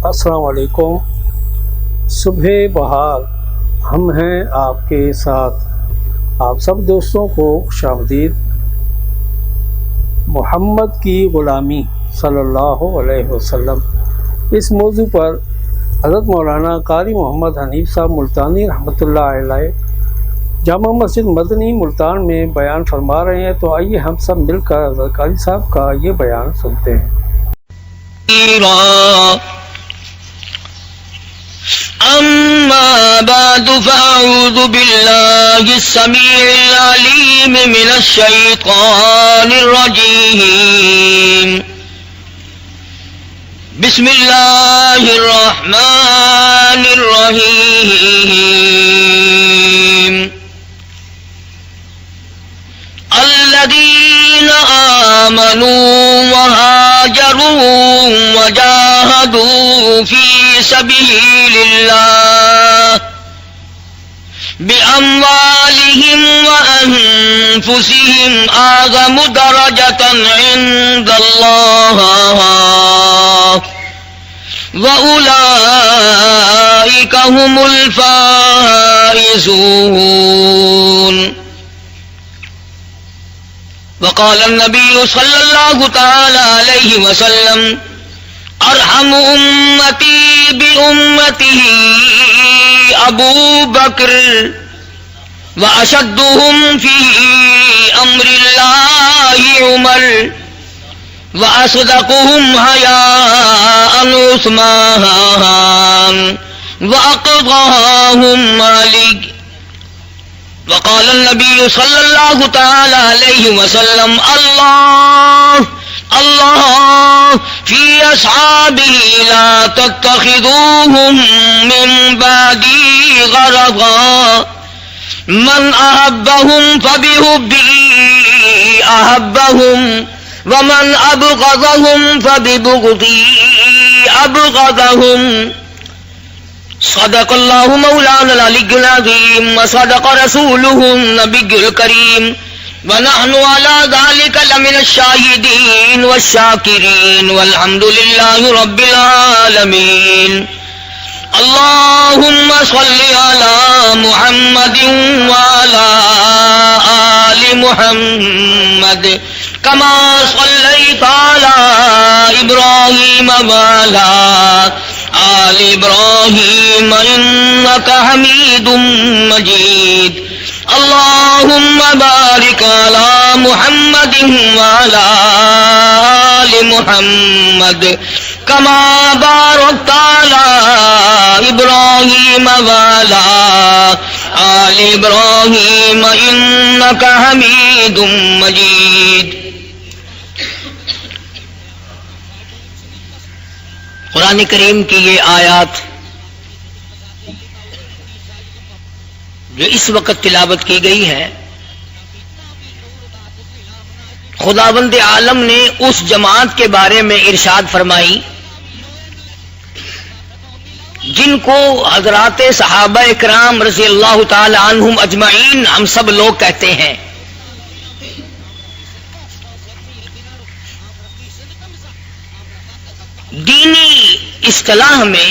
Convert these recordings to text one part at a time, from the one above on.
السلام علیکم۔ صبح بہار ہم ہیں آپ کے ساتھ۔ آپ سب دوستوں کو خوش آمدید۔ محمد کی غلامی صلی اللہ علیہ وسلم، اس موضوع پر حضرت مولانا قاری محمد حنیف صاحب ملتانی رحمۃ اللہ علیہ جامع مسجد مدنی ملتان میں بیان فرما رہے ہیں، تو آئیے ہم سب مل کر حضرت قاری صاحب کا یہ بیان سنتے ہیں۔ أما بعد فأعوذ بالله السميع العليم من الشيطان الرجيم بسم الله الرحمن الرحيم الذين آمنوا وهاجروا وجاهدوا في سبيل الله بأموالهم وأنفسهم أعظم درجة عند الله وأولئك هم الفائزون۔ وقال النبي صلى الله تعالى عليه وسلم ارحم امتی بامته ابو بکر واشدهم في امر الله عمر واصدقهم حياء عثمان واقضاهم مالك۔ وقال النبي صلى الله تعالى عليه وسلم الله في أصحابه لا تتخذوهم من بعدي غرضا من أحبهم فبحبه أحبهم ومن أبغضهم فببغضي أبغضهم۔ صدق الله مولانا العلي العظيم وصدق رسوله النبي الكريم ونحن على ذلك لمن الشاهدين والشاكرين والحمد لله رب العالمين۔ اللهم صل على محمد وعلى آل محمد كما صليت على إبراهيم وعلى آل إبراهيم إنك حميد مجيد۔ اللهم بارك على محمد وعلى آل محمد كما باركت على إبراهيم وعلى آل إبراهيم إنك حميد مجيد۔ قرآن کریم کی یہ آیات جو اس وقت تلاوت کی گئی ہے، خداوند عالم نے اس جماعت کے بارے میں ارشاد فرمائی جن کو حضرات صحابہ اکرام رضی اللہ تعالی عنہم اجمعین ہم سب لوگ کہتے ہیں۔ دینی اصطلاح میں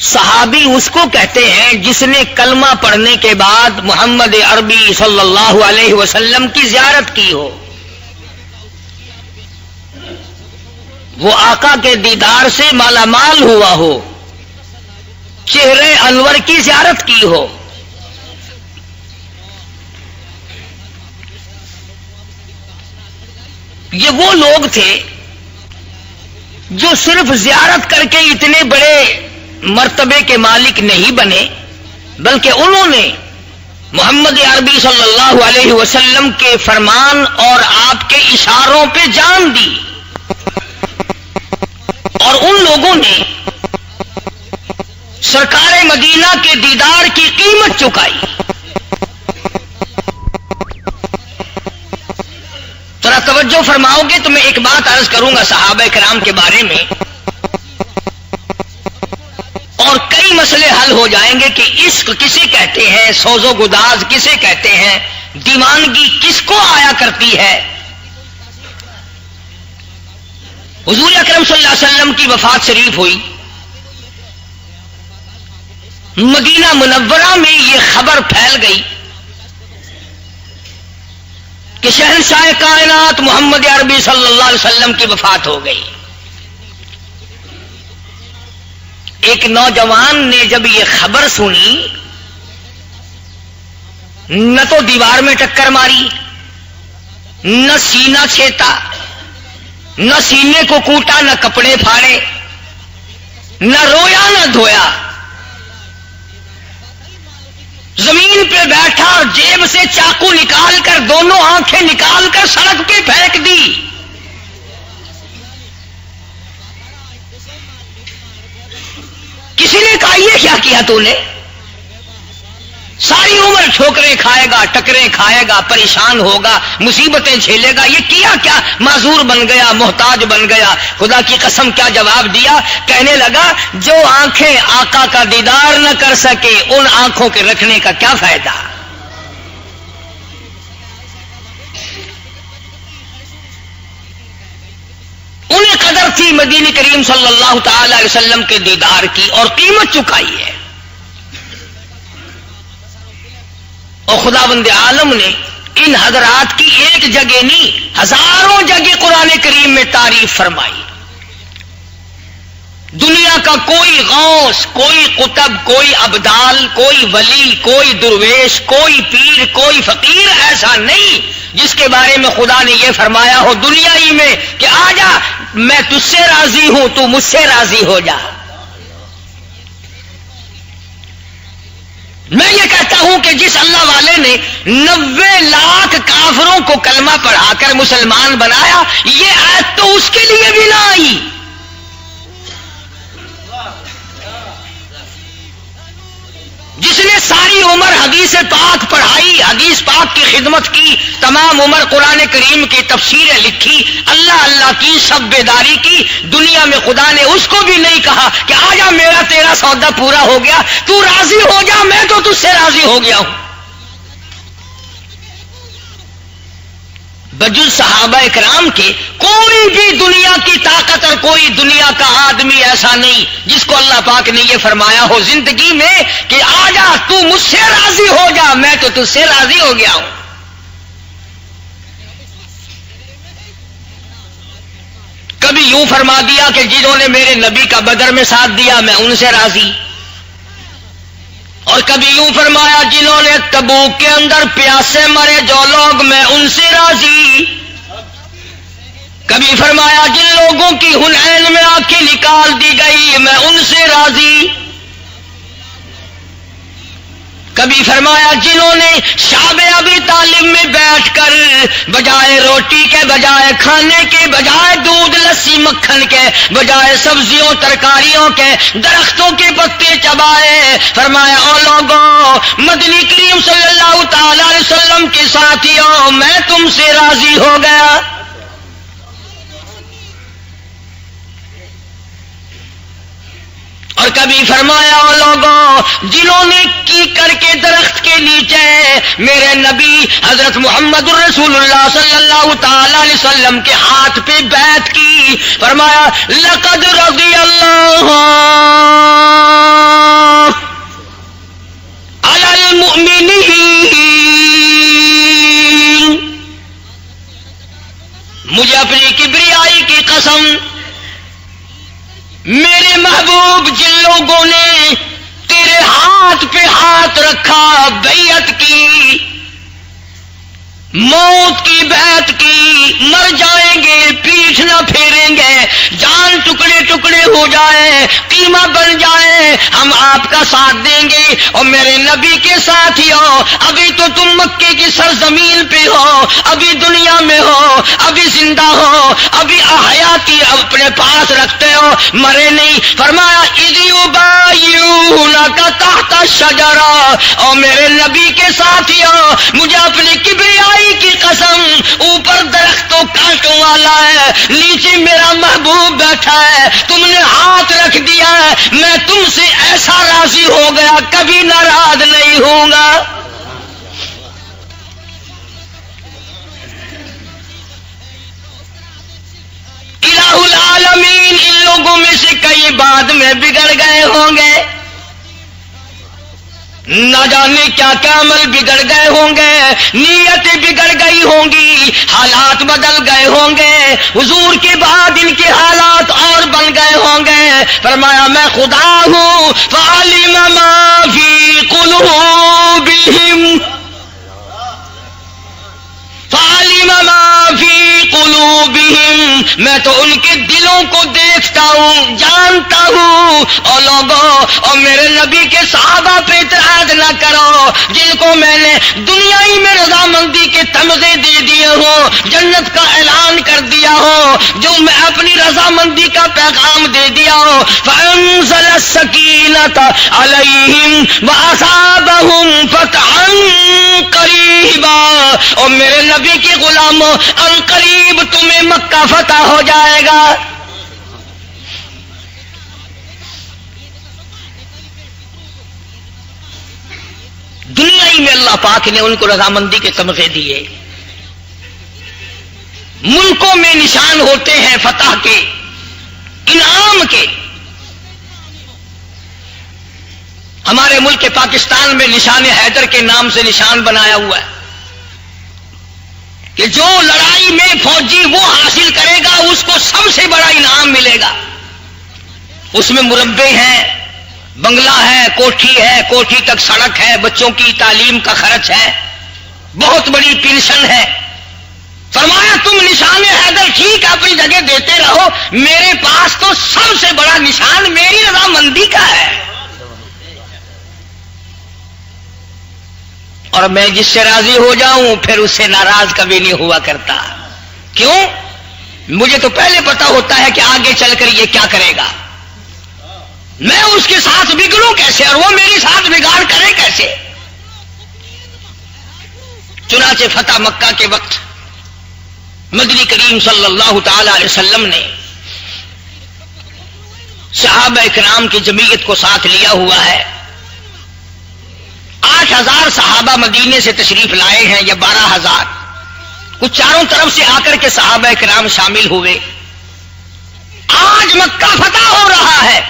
صحابی اس کو کہتے ہیں جس نے کلمہ پڑھنے کے بعد محمد عربی صلی اللہ علیہ وسلم کی زیارت کی ہو، وہ آقا کے دیدار سے مالا مال ہوا ہو، چہرے انور کی زیارت کی ہو۔ یہ وہ لوگ تھے جو صرف زیارت کر کے اتنے بڑے مرتبے کے مالک نہیں بنے، بلکہ انہوں نے محمد عربی صلی اللہ علیہ وسلم کے فرمان اور آپ کے اشاروں پہ جان دی، اور ان لوگوں نے سرکار مدینہ کے دیدار کی قیمت چکائی۔ ذرا توجہ فرماؤ گے تو میں ایک بات عرض کروں گا صحابہ کرام کے بارے میں، اور کئی مسئلے حل ہو جائیں گے کہ عشق کسے کہتے ہیں، سوز و گداز کسے کہتے ہیں، دیوانگی کس کو آیا کرتی ہے۔ حضور اکرم صلی اللہ علیہ وسلم کی وفات شریف ہوئی، مدینہ منورہ میں یہ خبر پھیل گئی کہ شہنشاہ کائنات محمد عربی صلی اللہ علیہ وسلم کی وفات ہو گئی۔ ایک نوجوان نے جب یہ خبر سنی، نہ تو دیوار میں ٹکر ماری، نہ سینہ چھیتا، نہ سینے کو کوٹا، نہ کپڑے پھاڑے، نہ رویا نہ دھویا، زمین پہ بیٹھا اور جیب سے چاقو نکال کر دونوں آنکھیں نکال کر سڑک پہ پھینک دی۔ کسی نے کہا یہ کیا کیا تو نے؟ ساری عمر ٹھوکریں کھائے گا، ٹکریں کھائے گا، پریشان ہوگا، مصیبتیں جھیلے گا، یہ کیا کیا؟ معذور بن گیا، محتاج بن گیا۔ خدا کی قسم کیا جواب دیا؟ کہنے لگا جو آنکھیں آقا کا دیدار نہ کر سکے ان آنکھوں کے رکھنے کا کیا فائدہ؟ انہیں قدر تھی مدینہ کریم صلی اللہ تعالی علیہ وسلم کے دیدار کی اور قیمت چکائی ہے۔ اور خداوند عالم نے ان حضرات کی ایک جگہ نہیں، ہزاروں جگہ قرآن کریم میں تعریف فرمائی۔ دنیا کا کوئی غوث، کوئی قطب، کوئی ابدال، کوئی ولی، کوئی درویش، کوئی پیر، کوئی فقیر ایسا نہیں جس کے بارے میں خدا نے یہ فرمایا ہو دنیا ہی میں کہ آ جا میں تجھ سے راضی ہوں، تو مجھ سے راضی ہو جا۔ میں یہ کہتا ہوں کہ جس اللہ والے نے 90 لاکھ کافروں کو کلمہ پڑھا کر مسلمان بنایا، یہ آیت تو اس کے لیے بھی نہ آئی۔ جس نے ساری عمر حدیث پاک پڑھائی، حدیث پاک کی خدمت کی، تمام عمر قرآن کریم کی تفسیریں لکھی، اللہ اللہ کی، سب بیداری کی، دنیا میں خدا نے اس کو بھی نہیں کہا کہ آ جا میرا تیرا سودا پورا ہو گیا، تو راضی ہو جا، میں تو تجھ سے راضی ہو گیا ہوں۔ بجز صحابہ اکرام کے کوئی بھی دنیا کی طاقت اور کوئی دنیا کا آدمی ایسا نہیں جس کو اللہ پاک نے یہ فرمایا ہو زندگی میں کہ آ جا تو مجھ سے راضی ہو جا، میں تو تجھ سے راضی ہو گیا ہوں۔ کبھی یوں فرما دیا کہ جنہوں نے میرے نبی کا بدر میں ساتھ دیا میں ان سے راضی، اور کبھی یوں فرمایا جنہوں نے تبوک کے اندر پیاسے مرے جو لوگ میں ان سے راضی، کبھی فرمایا جن لوگوں کی حنین میں آنکھیں نکال دی گئی میں ان سے راضی، کبھی فرمایا جنہوں نے شعب ابی طالب میں بیٹھ کر بجائے روٹی کے، بجائے کھانے کے، بجائے دودھ لسی مکھن کے، بجائے سبزیوں ترکاریوں کے درختوں کے پتے چبائے، فرمایا او لوگوں مدنی کریم صلی اللہ تعالی علیہ وسلم کے ساتھیوں میں تم سے راضی ہو گیا۔ اور کبھی فرمایا او لوگوں جنہوں نے کیکر کے درخت کے نیچے میرے نبی حضرت محمد الرسول اللہ صلی اللہ تعالی علیہ وسلم کے ہاتھ پہ بیعت کی، فرمایا لقد رضی اللہ علی المؤمنین، مجھے اپنی کبریائی کی قسم میرے محبوب جن لوگوں نے تیرے ہاتھ پہ ہاتھ رکھا، بیعت کی، موت کی بیعت کی، مر جائیں گے پیٹھ نہ پھیریں گے، جان ٹکڑے ٹکڑے ہو جائے، قیمہ بن جائے، ہم آپ کا ساتھ دیں گے۔ اور میرے نبی کے ساتھ ہی ہو، ابھی تو تم مکے کی سرزمین پہ ہو، ابھی دنیا میں ہو، ابھی زندہ ہو، ابھی حیاتی اپنے پاس رکھتے ہو، مرے نہیں۔ فرمایا اذ یبایعونک تحت الشجرہ، اور میرے نبی کے ساتھ ہی ہو، مجھے اپنی کبریائی کی قسم اوپر درخت و کانٹوں والا ہے، نیچے میرا محبوب بیٹھا ہے، تم نے ہاتھ رکھ دیا ہے، میں تم سے ایسا راضی ہو گیا کبھی ناراض نہیں ہوں گا۔ الہ العالمین العالمین ان لوگوں میں سے کئی بعد میں بگڑ گئے ہوں گے، نہ جانے کیا کیا عمل بگڑ گئے ہوں گے، نیتیں بگڑ گئی ہوں گی، حالات بدل گئے ہوں گے، حضور کے بعد ان کے حالات اور بن گئے ہوں گے۔ فرمایا میں خدا ہوں فعلم ما فی قلوبہم، فعلم ما فی قلوبہم، میں تو ان کے دلوں کو دیکھتا ہوں، جانتا ہوں۔ اور لوگوں، اور میرے نبی کے صحابہ پہ اعتراض نہ کرو جن کو میں نے دنیائی میں رضامندی کے تمغے دے دیے ہوں، جنت کا اعلان کر دیا ہو، جو میں اپنی رضامندی کا پیغام دے دیا ہو۔ فانزل السکینۃ علیہم واصابہم فتحا قریبا، اور میرے نبی کے غلاموں ان قریب تمہیں مکہ فتح ہو جائے گا۔ دنیا ہی میں اللہ پاک نے ان کو رضامندی کے تمغے دیے، ملکوں میں نشان ہوتے ہیں فتح کے، انعام کے۔ ہمارے ملک کے پاکستان میں نشان حیدر کے نام سے نشان بنایا ہوا ہے کہ جو لڑائی میں فوجی وہ حاصل کرے گا اس کو سب سے بڑا انعام ملے گا۔ اس میں مربع ہیں، بنگلہ ہے، کوٹھی تک سڑک ہے، بچوں کی تعلیم کا خرچ ہے، بہت بڑی پینشن ہے۔ فرمایا تم نشان حیدر ٹھیک اپنی جگہ دیتے رہو، میرے پاس تو سب سے بڑا نشان میری رضامندی کا ہے، اور میں جس سے راضی ہو جاؤں پھر اس سے ناراض کبھی نہیں ہوا کرتا۔ کیوں؟ مجھے تو پہلے پتا ہوتا ہے کہ آگے چل کر یہ کیا کرے گا، میں اس کے ساتھ بگڑوں کیسے اور وہ میری ساتھ بگاڑ کرے کیسے۔ چنانچہ فتح مکہ کے وقت مدنی کریم صلی اللہ تعالی علیہ وسلم نے صحابہ اکرام کی جمعیت کو ساتھ لیا ہوا ہے۔ 8,000 صحابہ مدینے سے تشریف لائے ہیں یا 12,000، کچھ چاروں طرف سے آ کر کے صحابہ اکرام شامل ہوئے۔ آج مکہ فتح ہو رہا ہے،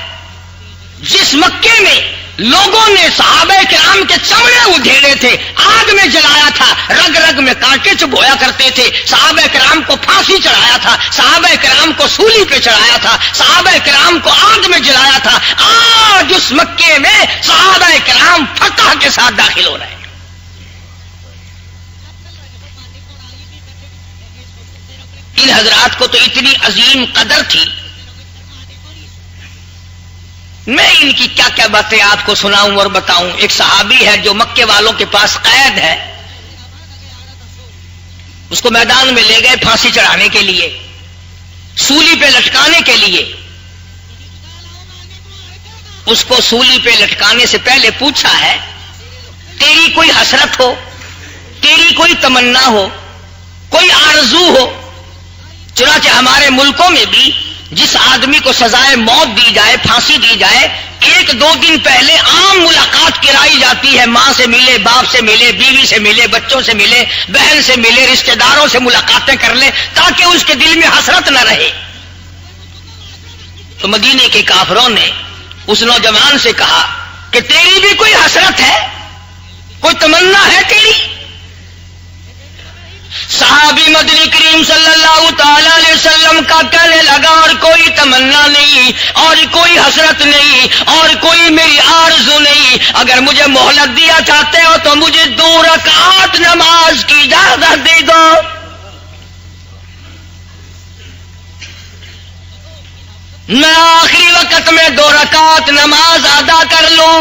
جس مکے میں لوگوں نے صحابہ کرام کے چمڑے ادھیڑے تھے، آگ میں جلایا تھا، رگ رگ میں کانٹے چبھویا کرتے تھے، صحابہ کرام کو پھانسی چڑھایا تھا، صحابہ کرام کو سولی پہ چڑھایا تھا، صحابہ کرام کو آگ میں جلایا تھا، آج اس مکے میں صحابہ کرام فتح کے ساتھ داخل ہو رہے ہیں۔ ان حضرات کو تو اتنی عظیم قدر تھی، میں ان کی کیا کیا باتیں آپ کو سناؤں اور بتاؤں۔ ایک صحابی ہے جو مکے والوں کے پاس قید ہے، اس کو میدان میں لے گئے پھانسی چڑھانے کے لیے، سولی پہ لٹکانے کے لیے۔ اس کو سولی پہ لٹکانے سے پہلے پوچھا ہے تیری کوئی حسرت ہو، تیری کوئی تمنا ہو، کوئی آرزو ہو؟ چنانچہ ہمارے ملکوں میں بھی جس آدمی کو سزائے موت دی جائے، پھانسی دی جائے، 1-2 دن پہلے عام ملاقات کرائی جاتی ہے، ماں سے ملے، باپ سے ملے، بیوی سے ملے، بچوں سے ملے، بہن سے ملے، رشتہ داروں سے ملاقاتیں کر لے تاکہ اس کے دل میں حسرت نہ رہے۔ تو مدینے کے کافروں نے اس نوجوان سے کہا کہ تیری بھی کوئی حسرت ہے، کوئی تمنا ہے تیری؟ صحابی مدنی کریم صلی اللہ تعالی علیہ وسلم کا کہنے لگا اور کوئی تمنا نہیں، اور کوئی حسرت نہیں، اور کوئی میری آرزو نہیں، اگر مجھے مہلت دیا چاہتے ہو تو مجھے 2 رکعات نماز کی اجازت دے دو۔ میں آخری وقت میں 2 رکعات نماز ادا کر لوں۔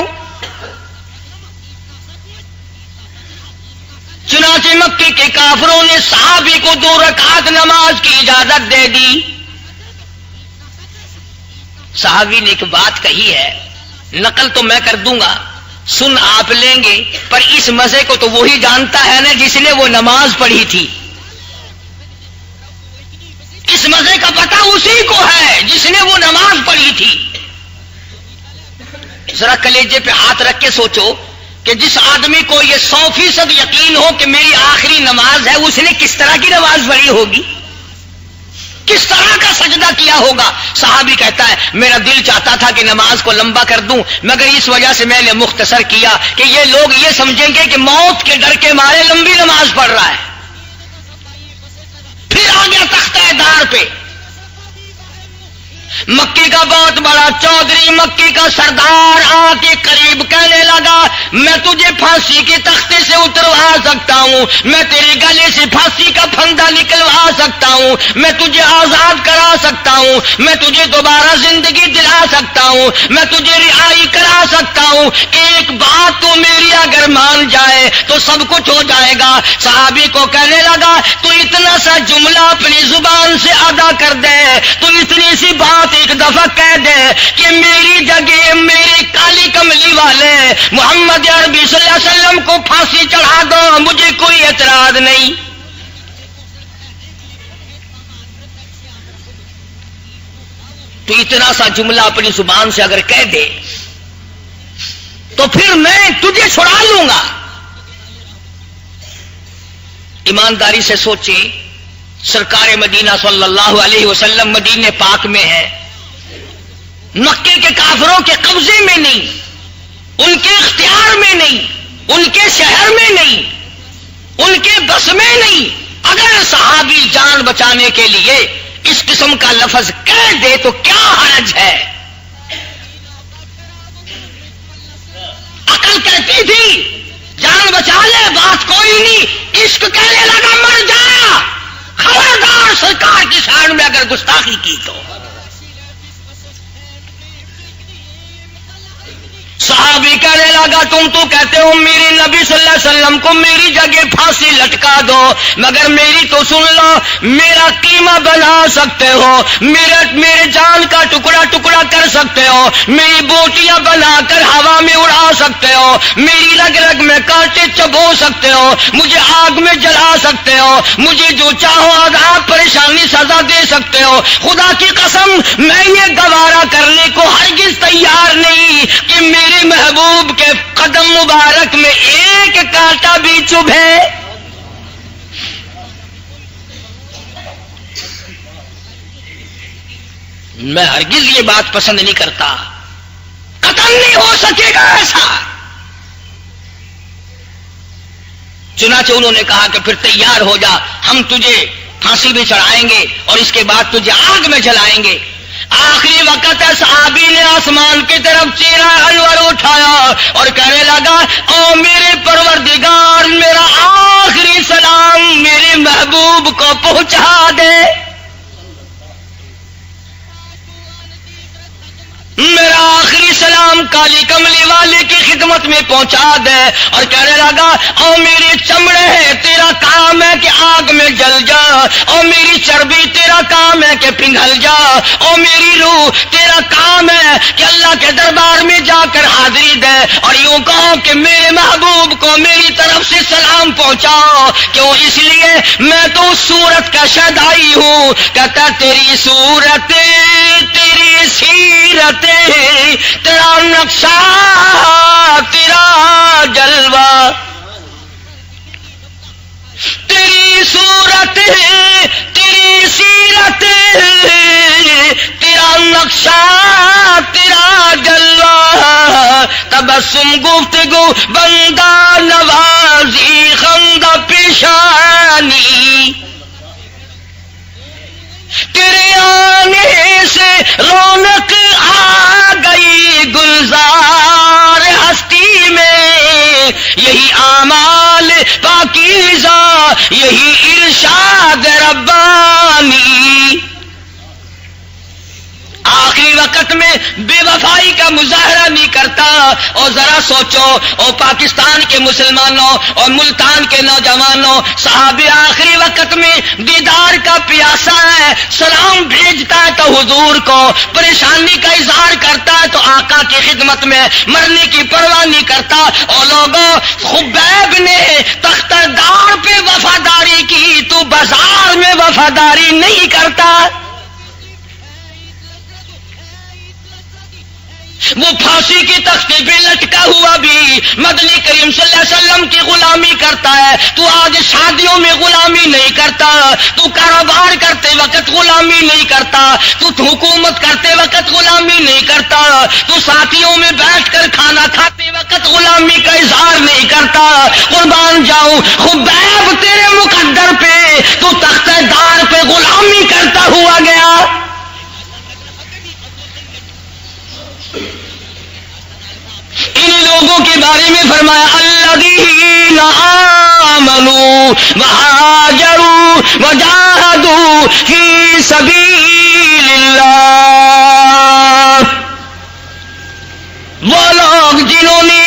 چنانچہ مکے کے کافروں نے صحابی کو 2 رکعات نماز کی اجازت دے دی۔ صحابی نے ایک بات کہی ہے، نقل تو میں کر دوں گا، سن آپ لیں گے، پر اس مزے کو تو وہی جانتا ہے نا جس نے وہ نماز پڑھی تھی۔ اس مزے کا پتہ اسی کو ہے جس نے وہ نماز پڑھی تھی۔ ذرا کلیجے پہ ہاتھ رکھ کے سوچو کہ جس آدمی کو یہ 100% یقین ہو کہ میری آخری نماز ہے، اس نے کس طرح کی نماز پڑھی ہوگی؟ کس طرح کا سجدہ کیا ہوگا؟ صحابی کہتا ہے میرا دل چاہتا تھا کہ نماز کو لمبا کر دوں، مگر اس وجہ سے میں نے مختصر کیا کہ یہ لوگ یہ سمجھیں گے کہ موت کے ڈر کے مارے لمبی نماز پڑھ رہا ہے۔ پھر آ گیا تختہ دار پہ، مکی کا بہت بڑا چودھری، مکی کا سردار آ کے قریب کہنے لگا میں تجھے پھانسی کے تختے سے اتروا سکتا ہوں، میں تیرے گلے سے پھانسی کا پھندا نکلوا سکتا ہوں، میں تجھے آزاد کرا سکتا ہوں، میں تجھے دوبارہ زندگی دلا سکتا ہوں، میں تجھے رہائی کرا سکتا ہوں، ایک بات تو میری اگر مان جائے تو سب کچھ ہو جائے گا۔ صحابی کو کہنے لگا تو اتنا سا جملہ اپنی زبان سے ادا کر دے، تو اتنی سی بات ایک دفعہ کہہ دے کہ میری جگہ میرے کالی کملی والے محمد عربی صلی اللہ علیہ وسلم کو پھانسی چڑھا دو، مجھے کوئی اعتراض نہیں۔ تو اتنا سا جملہ اپنی زبان سے اگر کہہ دے تو پھر میں تجھے چھڑا لوں گا۔ ایمانداری سے سوچے، سرکار مدینہ صلی اللہ علیہ وسلم مدینے پاک میں ہے، مکے کے کافروں کے قبضے میں نہیں، ان کے اختیار میں نہیں، ان کے شہر میں نہیں، ان کے بس میں نہیں۔ اگر صحابی جان بچانے کے لیے اس قسم کا لفظ کہہ دے تو کیا حرج ہے؟ عقل کہتی تھی جان بچا لے، بات کوئی نہیں، عشق کہنے لگا مر جا، خبردار سرکار کی شان میں اگر گستاخی کی تو۔ صحابی کہنے لگا تم تو کہتے ہو میری نبی صلی اللہ علیہ وسلم کو میری جگہ پھانسی لٹکا دو، مگر میری تو سن لو، میرا قیمہ بنا سکتے ہو، میرے جان کا ٹکڑا ٹکڑا کر سکتے ہو، میری بوٹیاں بنا کر ہوا میں اڑا سکتے ہو، میری رگ رگ میں کانٹے چبو سکتے ہو، مجھے آگ میں جلا سکتے ہو، مجھے جو چاہو عذاب پریشانی سزا دے سکتے ہو۔ خدا کی قسم میں یہ گوارا کرنے کو ہرگز تیار نہیں کہ میرے محبوب کے قدم مبارک میں ایک کانٹا بھی چبھے۔ میں ہرگز یہ بات پسند نہیں کرتا، قتل نہیں ہو سکے گا ایسا۔ چنانچہ انہوں نے کہا کہ پھر تیار ہو جا، ہم تجھے پھانسی بھی چڑھائیں گے اور اس کے بعد تجھے آگ میں جلائیں گے۔ آخری وقت ہے، صحابی نے آسمان کی طرف چہرہ انور اٹھایا اور کہنے لگا او میرے پروردگار، میرا آخری سلام میرے محبوب کو پہنچا دے، میرا آخری سلام کالی کملی والے کی خدمت میں پہنچا دے۔ اور کہنے لگا او میری چمڑے ہے تیرا کام ہے کہ آگ میں جل جا، او میری چربی تیرا کام ہے کہ پگھل جا، او میری روح تیرا کام ہے کہ اللہ کے دربار میں جا کر حاضری دے، اور یوں کہو کہ میرے محبوب کو میری طرف سے سلام پہنچاؤ۔ کیوں؟ اس لیے میں تو اس صورت کا شہدائی ہوں۔ کہتا تیری صورت تیری سیرت تیرا نقشہ تیرا جلوہ، تیری صورت تیری سیرت تیرا نقشہ تیرا جلوہ، تبسم گفتگو بندہ نوازی خندہ پیشانی، تیرے آنے سے رونق آ گئی گلزار ہستی میں، یہی اعمال پاکیزہ یہی ارشاد ربانی۔ آخری وقت میں بے وفائی کا مظاہرہ نہیں کرتا۔ اور ذرا سوچو، اور پاکستان کے مسلمانوں اور ملتان کے نوجوانوں، صحابی آخری وقت میں دیدار کا پیاسا ہے، سلام بھیجتا ہے تو حضور کو، پریشانی کا اظہار کرتا ہے تو آقا کی خدمت میں مرنے کی پرواہ نہیں کرتا۔ اور لوگوں، خبیب نے تختہ دار پہ وفاداری کی، تو بازار میں وفاداری نہیں کرتا۔ وہ پھانسی کی تختے پہ لٹکا ہوا بھی مدنی کریم صلی اللہ علیہ وسلم کی غلامی کرتا ہے. تو آج شادیوں میں غلامی نہیں کرتا, تو کاروبار کرتے وقت غلامی نہیں کرتا, تو حکومت کرتے وقت غلامی نہیں کرتا, تو ساتھیوں میں بیٹھ کر کھانا کھاتے وقت غلامی کا اظہار نہیں کرتا. قربان جاؤں خبیب تیرے مقدر پہ تو تختہ دار پہ غلامی کرتا ہوا گیا. ان لوگوں کے بارے میں فرمایا الذین آمنوا وہاجروا وجاہدوا فی سبیل اللہ, وہ لوگ جنہوں نے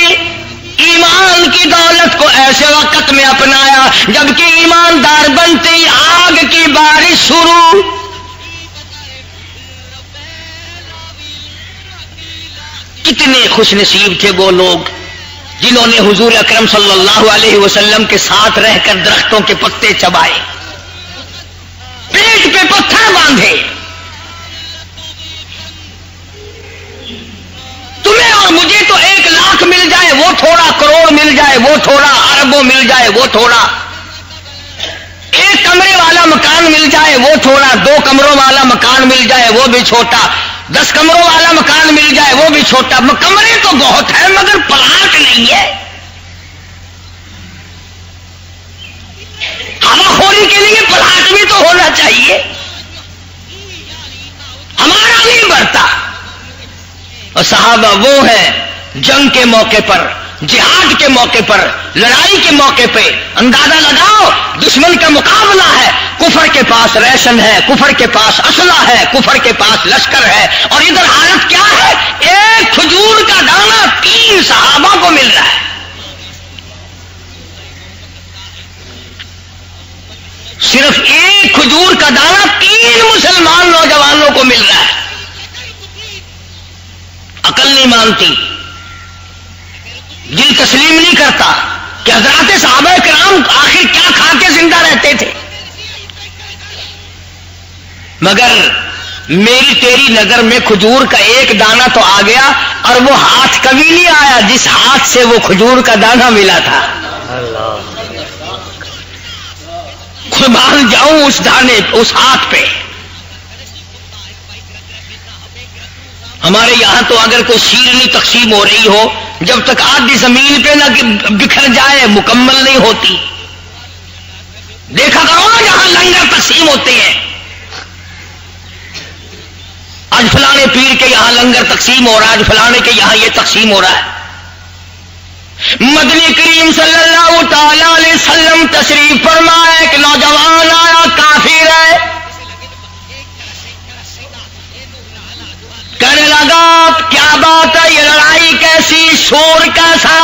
ایمان کی دولت کو ایسے وقت میں اپنایا جبکہ ایماندار بنتے ہی آگ کی بارش شروع. کتنے خوش نصیب تھے وہ لوگ جنہوں نے حضور اکرم صلی اللہ علیہ وسلم کے ساتھ رہ کر درختوں کے پتے چبائے, پیٹ پہ پتھر باندھے. تمہیں اور مجھے تو 1 لاکھ مل جائے وہ تھوڑا, کروڑ مل جائے وہ تھوڑا, اربوں مل جائے وہ تھوڑا, 1 کمرے والا مکان مل جائے وہ تھوڑا, 2 کمروں والا مکان مل جائے وہ بھی چھوٹا, 10 کمروں والا مکان مل جائے وہ بھی چھوٹا. کمرے تو بہت ہے مگر پلاٹ نہیں ہے. ہوا خوری کے لیے پلاٹ بھی تو ہونا چاہیے. ہمارا نہیں بڑھتا. اور صحابہ وہ ہیں جنگ کے موقع پر, جہاد کے موقع پر, لڑائی کے موقع پہ اندازہ لگاؤ دشمن کا مقابلہ ہے, کفر کے پاس ریشن ہے, کفر کے پاس اسلحہ ہے, کفر کے پاس لشکر ہے, اور ادھر حالت کیا ہے, 1 کھجور کا دانہ 3 صحابہ کو مل رہا ہے. صرف 1 کھجور کا دانہ 3 مسلمان نوجوانوں کو مل رہا ہے. عقل نہیں مانتی, دل تسلیم نہیں کرتا کہ حضرات صحابہ کرام آخر کیا کھا کے زندہ رہتے تھے. مگر میری تیری نظر میں کھجور کا 1 دانہ تو آ گیا, اور وہ ہاتھ کبھی نہیں آیا جس ہاتھ سے وہ کھجور کا دانہ ملا تھا. قربان جاؤں اس دانے, اس ہاتھ پہ. ہمارے یہاں تو اگر کوئی شیرنی تقسیم ہو رہی ہو, جب تک آدھی زمین پہ نہ بکھر جائے مکمل نہیں ہوتی. دیکھا کرو نا جہاں لنگر تقسیم ہوتے ہیں, آج فلانے پیر کے یہاں لنگر تقسیم ہو رہا ہے, آج فلانے کے یہاں یہ تقسیم ہو رہا ہے. مدنی کریم صلی اللہ تعالی علیہ وسلم تشریف فرمایا, ایک نوجوان آیا کافر ہے, کہنے لگا کیا بات ہے, یہ لڑائی کیسی, شور کیسا؟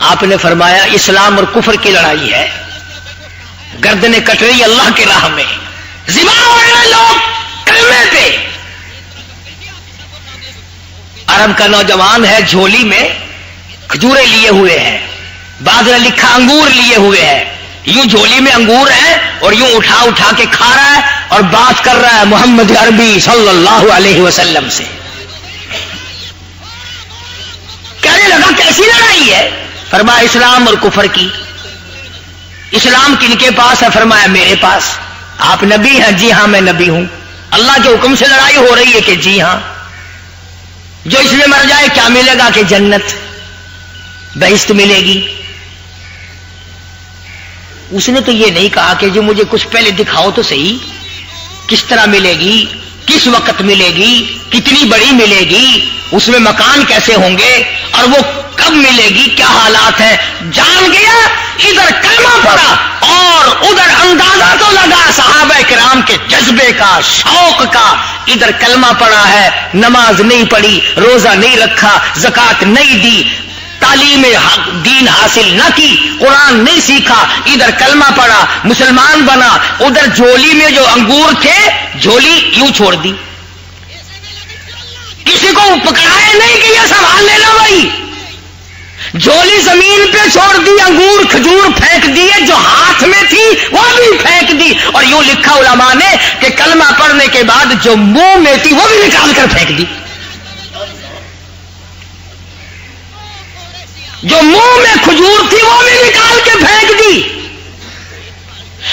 آپ نے فرمایا اسلام اور کفر کی لڑائی ہے, گردنیں کٹ رہی اللہ کی راہ میں, ذبح ہو رہے لوگ کلمے پہ. عرب کا نوجوان ہے, جھولی میں کھجورے لیے ہوئے ہیں, بعض نے لکھا انگور لیے ہوئے ہیں, یوں جھولی میں انگور ہے اور یوں اٹھا اٹھا کے کھا رہا ہے اور بات کر رہا ہے محمد عربی صلی اللہ علیہ وسلم سے. کہنے لگا کیسی لڑائی ہے؟ فرمایا اسلام اور کفر کی. اسلام کن کے پاس ہے؟ فرمایا میرے پاس. آپ نبی ہیں؟ جی ہاں میں نبی ہوں. اللہ کے حکم سے لڑائی ہو رہی ہے کہ جی ہاں. جو اس میں مر جائے کیا ملے گا؟ کہ جنت بہشت ملے گی. اس نے تو یہ نہیں کہا کہ جو مجھے کچھ پہلے دکھاؤ تو صحیح, کس طرح ملے گی, کس وقت ملے گی, کتنی بڑی ملے گی, اس میں مکان کیسے ہوں گے, اور وہ کب ملے گی, کیا حالات ہیں. جان گیا, ادھر کلمہ پڑا اور ادھر اندازہ تو لگا صحابہ کرام کے جذبے کا, شوق کا. ادھر کلمہ پڑا ہے, نماز نہیں پڑھی, روزہ نہیں رکھا, زکات نہیں دی, تعلیم دین حاصل نہ کی, قرآن نہیں سیکھا, ادھر کلمہ پڑا, مسلمان بنا. ادھر جھولی میں جو انگور تھے جھولی یوں چھوڑ دی, کسی کو پکڑائے نہیں کہ یہ سنبھال لینا بھائی. جھولی زمین پہ چھوڑ دی، انگور کھجور پھینک دیے، جو ہاتھ میں تھی وہ بھی پھینک دی، اور یوں لکھا علماء نے کہ کلمہ پڑھنے کے بعد جو منہ میں تھی وہ بھی نکال کر پھینک دی، جو منہ میں کھجور تھی وہ بھی نکال کے پھینک دی،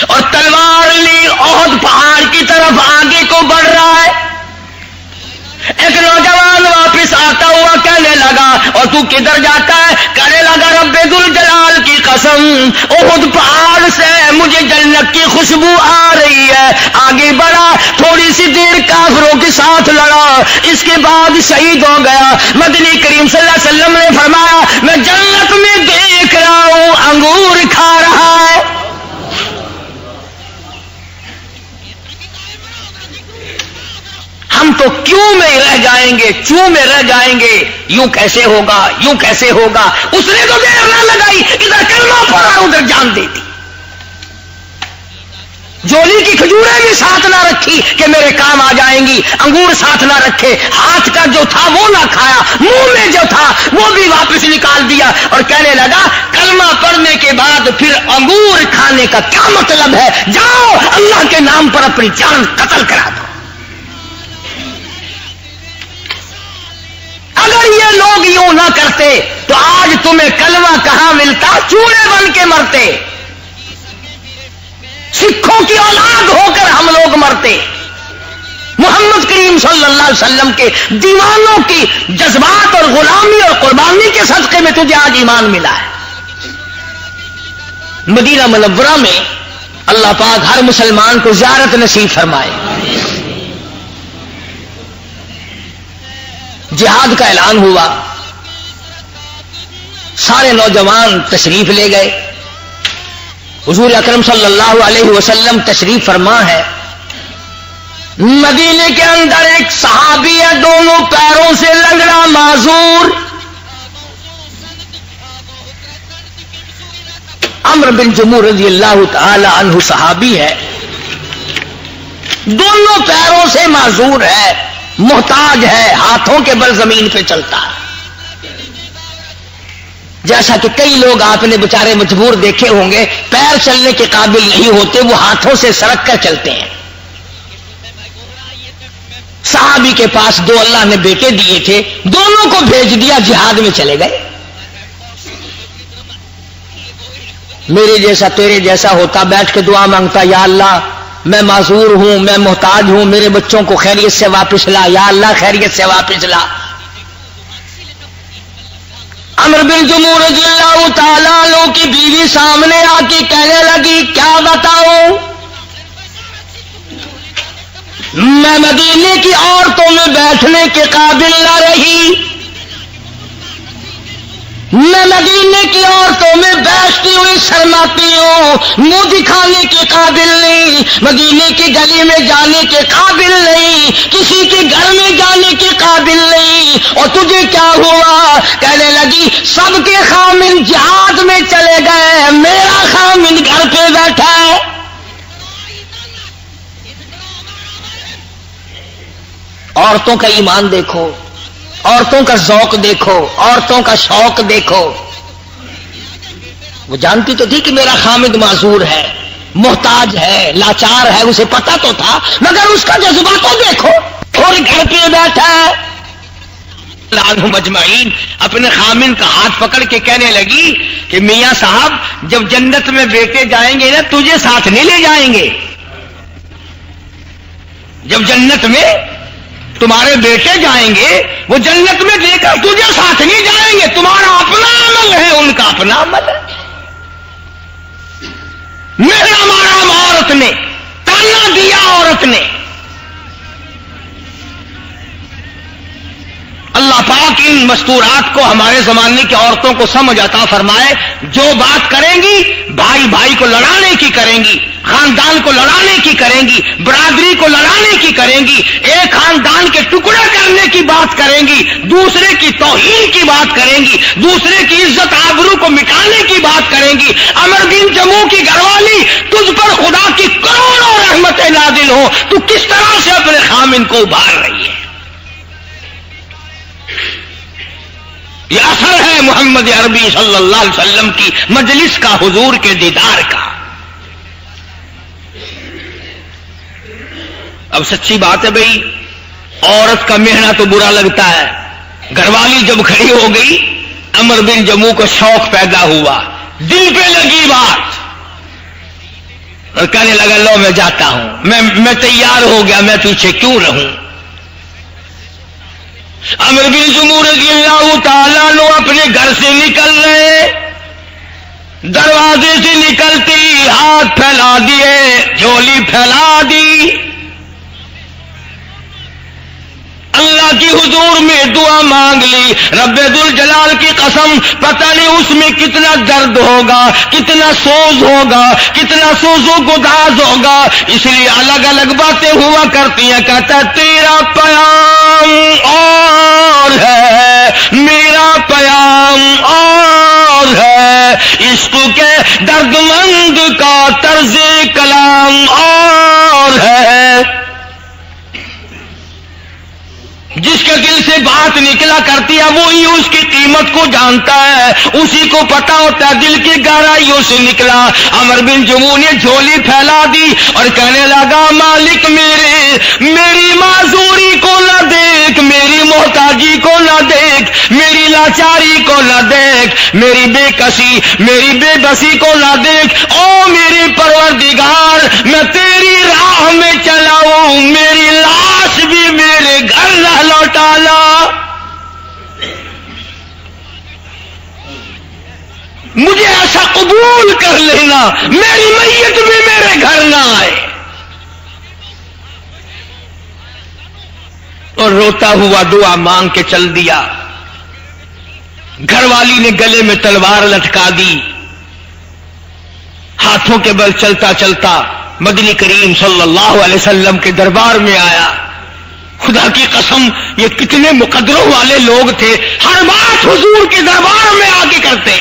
اور تلوار لی احد پہاڑ کی طرف آگے کو بڑھ رہا ہے۔ ایک نوجوان واپس آتا ہوا کہنے لگا، اور تو کدھر جاتا ہے؟ کہنے لگا رب ذوالجلال کی قسم، احد پہاڑ سے مجھے جنت کی خوشبو آ رہی ہے۔ آگے بڑھا، تھوڑی سی دیر کافروں کے ساتھ لڑا، اس کے بعد شہید ہو گیا۔ مدنی کریم صلی اللہ علیہ وسلم نے فرمایا میں جنت میں دیکھ رہا ہوں انگور کھا رہا ہے۔ ہم تو کیوں میں رہ جائیں گے، کیوں میں رہ جائیں گے، یوں کیسے ہوگا، یوں کیسے ہوگا۔ اس نے تو دیر نہ لگائی، ادھر کلمہ پڑھا ادھر جان دے دی، جولی کی کھجوریں بھی ساتھ نہ رکھی کہ میرے کام آ جائیں گی، انگور ساتھ نہ رکھے، ہاتھ کا جو تھا وہ نہ کھایا، منہ میں جو تھا وہ بھی واپس نکال دیا، اور کہنے لگا کلمہ پڑھنے کے بعد پھر انگور کھانے کا کیا مطلب ہے؟ جاؤ اللہ کے نام پر اپنی جان قتل کرا دو۔ اگر یہ لوگ یوں نہ کرتے تو آج تمہیں کلمہ کہاں ملتا، چوڑے بن کے مرتے، سکھوں کی اولاد ہو کر ہم لوگ مرتے۔ محمد کریم صلی اللہ علیہ وسلم کے دیوانوں کی جذبات اور غلامی اور قربانی کے صدقے میں تجھے آج ایمان ملا ہے۔ مدینہ منورہ میں اللہ پاک ہر مسلمان کو زیارت نصیب فرمائے۔ جہاد کا اعلان ہوا، سارے نوجوان تشریف لے گئے، حضور اکرم صلی اللہ علیہ وسلم تشریف فرما ہے۔ مدینے کے اندر ایک صحابی ہے، دونوں پیروں سے لنگڑا معذور، عمرو بن جموح رضی اللہ تعالی عنہ صحابی ہے، دونوں پیروں سے معذور ہے، محتاج ہے، ہاتھوں کے بل زمین پہ چلتا ہے۔ جیسا کہ کئی لوگ آپ نے بےچارے مجبور دیکھے ہوں گے، پیر چلنے کے قابل نہیں ہوتے، وہ ہاتھوں سے سرک کر چلتے ہیں۔ صحابی کے پاس دو اللہ نے بیٹے دیے تھے، دونوں کو بھیج دیا، جہاد میں چلے گئے۔ میرے جیسا تیرے جیسا ہوتا، بیٹھ کے دعا مانگتا، یا اللہ میں معذور ہوں، میں محتاج ہوں، میرے بچوں کو خیریت سے واپس لا، یا اللہ خیریت سے واپس لا۔ عمرو بن جموح رضی اللہ تعالیٰ عنہ کی بیوی سامنے آ کے کہنے لگی، کیا بتاؤں، میں مدینے کی عورتوں میں بیٹھنے کے قابل نہ رہی، میں مدینے کی عورتوں میں بیٹھتی ہوئی شرماتی ہوں، منہ دکھانے کے قابل نہیں، مدینے کی گلی میں جانے کے قابل نہیں، کسی کے گھر میں جانے کے قابل نہیں۔ اور تجھے کیا ہوا؟ کہنے لگی سب کے خامن جہاد میں چلے گئے، میرا خامن گھر پہ بیٹھا ہے۔ عورتوں کا ایمان دیکھو، عورتوں کا ذوق دیکھو، عورتوں کا شوق دیکھو۔ وہ جانتی تو تھی کہ میرا خامد معذور ہے، محتاج ہے، لاچار ہے، اسے پتا تو تھا، مگر اس کا جذبہ تو دیکھو، اور گھر پہ بیٹھا ہے۔ مجمعین اپنے خامن کا ہاتھ پکڑ کے کہنے لگی کہ میاں صاحب جب جنت میں بیٹے جائیں گے نا، تجھے ساتھ نہیں لے جائیں گے، جب جنت میں تمہارے بیٹے جائیں گے، وہ جنت میں دے کر تجھے ساتھ نہیں جائیں گے، تمہارا اپنا عمل ہے، ان کا اپنا عمل ہے۔ میرا مارا عورت نے، تانا دیا عورت نے۔ اللہ پاک ان مستورات کو ہمارے زمانے کی عورتوں کو سمجھ عطا فرمائے، جو بات کریں گی بھائی بھائی کو لڑانے کی کریں گی، خاندان کو لڑانے کی کریں گی، برادری کو لڑانے کی کریں گی، ایک خاندان کے ٹکڑے کرنے کی بات کریں گی، دوسرے کی توہین کی بات کریں گی، دوسرے کی عزت آبرو کو مٹانے کی بات کریں گی۔ عمرو بن جموح کی گھر والی، تجھ پر خدا کی کروڑوں رحمتیں نازل ہو، تو کس طرح سے اپنے خامن کو ابھار رہی ہے۔ یہ اثر ہے محمد عربی صلی اللہ علیہ وسلم کی مجلس کا، حضور کے دیدار کا۔ اب سچی بات ہے بھائی، عورت کا مہنا تو برا لگتا ہے۔ گھر والی جب کھڑی ہو گئی، عمر بن جموح کو شوق پیدا ہوا، دل پہ لگی بات، اور کہنے لگا لو میں جاتا ہوں، میں تیار ہو گیا، میں پیچھے کیوں رہوں۔ عمر بن جموح رضی اللہ تعالیٰ عنہ اپنے گھر سے نکل رہے، دروازے سے نکلتی ہاتھ پھیلا دیے، جھولی پھیلا دی، اللہ کی حضور میں دعا مانگ لی۔ رب ذوالجلال کی قسم، پتہ نہیں اس میں کتنا درد ہوگا، کتنا سوز ہوگا، کتنا سوز و گداز ہوگا، اس لیے الگ الگ باتیں ہوا کرتی ہیں۔ کہتا تیرا پیام اور ہے، میرا پیام اور ہے، عشق کے درد مند کا طرز کلام اور ہے۔ جس کے دل سے بات نکلا کرتی ہے وہی اس کی قیمت کو جانتا ہے، اسی کو پتا ہوتا ہے دل کی گہرائیوں سے نکلا۔ عمر بن جموح نے جھولی پھیلا دی اور کہنے لگا مالک میری معذوری کو نہ دیکھ، میری محتاجی کو نہ دیکھ، میری لاچاری کو نہ دیکھ، میری بے کسی، میری بے بسی کو نہ دیکھ، او میری پروردگار، میں تیری راہ میں چلا ہوں، میری لاش بھی میرے گھر نہ لوٹا لا، مجھے ایسا قبول کر لینا میری میت بھی میرے گھر نہ آئے۔ اور روتا ہوا دعا مانگ کے چل دیا۔ گھر والی نے گلے میں تلوار لٹکا دی، ہاتھوں کے بل چلتا چلتا مدنی کریم صلی اللہ علیہ وسلم کے دربار میں آیا۔ خدا کی قسم یہ کتنے مقدروں والے لوگ تھے، ہر بات حضور کے دربار میں آ کے کرتے۔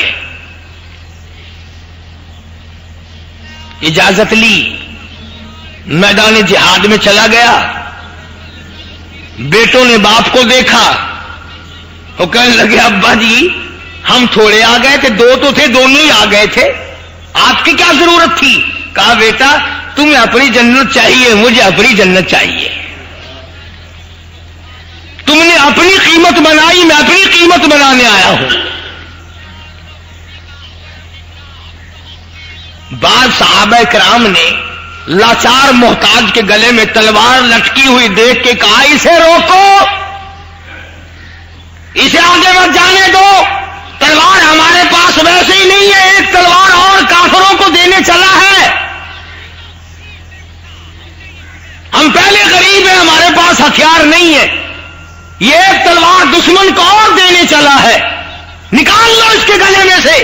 اجازت لی، میدان جہاد میں چلا گیا، بیٹوں نے باپ کو دیکھا، وہ کہنے لگے ابا جی ہم تھوڑے آ گئے تھے، دو تو تھے، دونوں ہی آ گئے تھے، آپ کی کیا ضرورت تھی؟ کہا بیٹا تمہیں اپنی جنت چاہیے، مجھے اپنی جنت چاہیے، تم نے اپنی قیمت بنائی، میں اپنی قیمت بنانے آیا ہوں۔ بعض صحابہ کرام نے لاچار محتاج کے گلے میں تلوار لٹکی ہوئی دیکھ کے کہا اسے روکو، اسے آگے مت جانے دو، تلوار ہمارے پاس ویسے ہی نہیں ہے، ایک تلوار اور کافروں کو دینے چلا ہے، ہم پہلے غریب ہیں، ہمارے پاس ہتھیار نہیں ہے، یہ ایک تلوار دشمن کو اور دینے چلا ہے، نکال لو اس کے گلے میں سے۔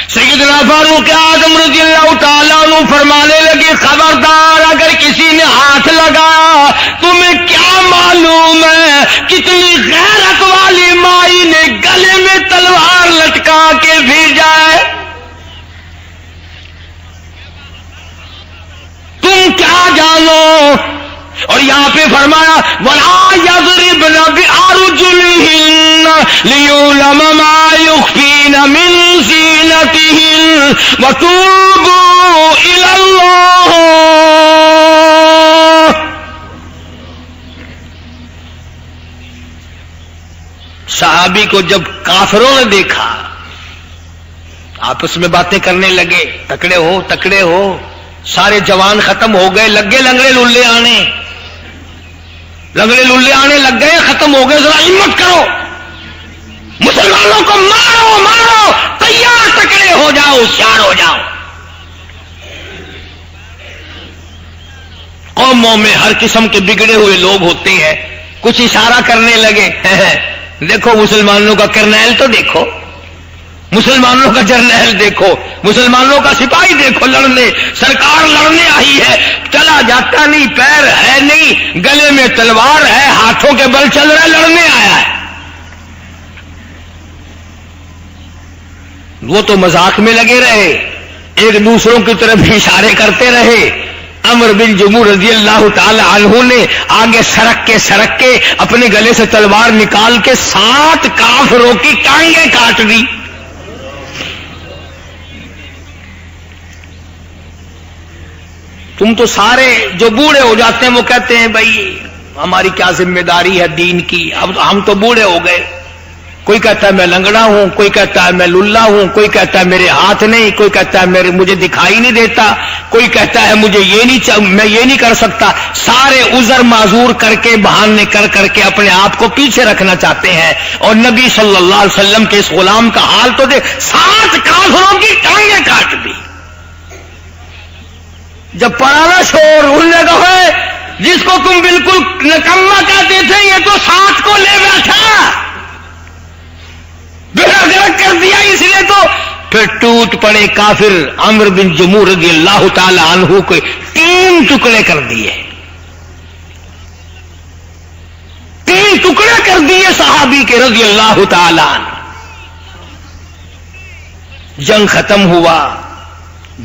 سیدنا فاروق اعظم رضی اللہ تعالیٰ عنہ فرمانے لگے خبردار اگر کسی نے ہاتھ لگایا، تمہیں کیا معلوم ہے کتنی غیرت والی مائی نے گلے میں تلوار لٹکا کے بھیجا ہے، تم کیا جانو؟ اور یہاں پہ فرمایا وَلَا يَضْرِبْنَ بِأَرْجُلِهِنَّ لِيُعْلَمَ مَا يُخْفِينَ مِنْ زِينَتِهِنَّ وَتُوبُوا إِلَى اللَّهِ۔ صحابی کو جب کافروں نے دیکھا آپس میں باتیں کرنے لگے، تکڑے ہو، سارے جوان ختم ہو گئے، لگے لنگڑے للے آنے لگ گئے، ختم ہو گئے، ذرا ہمت کرو، مسلمانوں کو مارو، تیار تکڑے ہو جاؤ، ہوشیار ہو جاؤ۔ قوموں میں ہر قسم کے بگڑے ہوئے لوگ ہوتے ہیں، کچھ اشارہ کرنے لگے دیکھو مسلمانوں کا کرنیل تو دیکھو، مسلمانوں کا جرنیل دیکھو، مسلمانوں کا سپاہی دیکھو، لڑنے سرکار لڑنے آئی ہے، چلا جاتا نہیں، پیر ہے نہیں، گلے میں تلوار ہے، ہاتھوں کے بل چل رہا ہے، لڑنے آیا ہے۔ وہ تو مذاق میں لگے رہے، ایک دوسروں کی طرف اشارے کرتے رہے، عمر بن جموح رضی اللہ تعالی عنہ نے آگے سرک کے اپنے گلے سے تلوار نکال کے 7 کافروں کی ٹانگیں کاٹ دی. تم تو سارے جو بوڑھے ہو جاتے ہیں وہ کہتے ہیں بھائی ہماری کیا ذمہ داری ہے دین کی، اب ہم تو بوڑھے ہو گئے. کوئی کہتا ہے میں لنگڑا ہوں، کوئی کہتا ہے میں للہ ہوں، کوئی کہتا ہے میرے ہاتھ نہیں، کوئی کہتا ہے مجھے دکھائی نہیں دیتا، کوئی کہتا ہے مجھے میں یہ نہیں کر سکتا. سارے عذر معذور کر کے بہانے کر کے اپنے آپ کو پیچھے رکھنا چاہتے ہیں. اور نبی صلی اللہ علیہ وسلم کے اس غلام کا حال تو دیکھ، 7 کافروں کی ٹانگیں کاٹ دی. جب پرانا شور انہوں نے کہا جس کو تم بالکل نکما کہتے تھے یہ تو 7 کو لے بیٹھا، بیڑا گرک کر دیا، اس لیے تو پھر ٹوٹ پڑے کافر. عمر بن جموح رضی اللہ تعالی عنہ کو 3 ٹکڑے کر دیے، 3 ٹکڑے کر دیے صحابی کے رضی اللہ تعالی عنہ. جنگ ختم ہوا،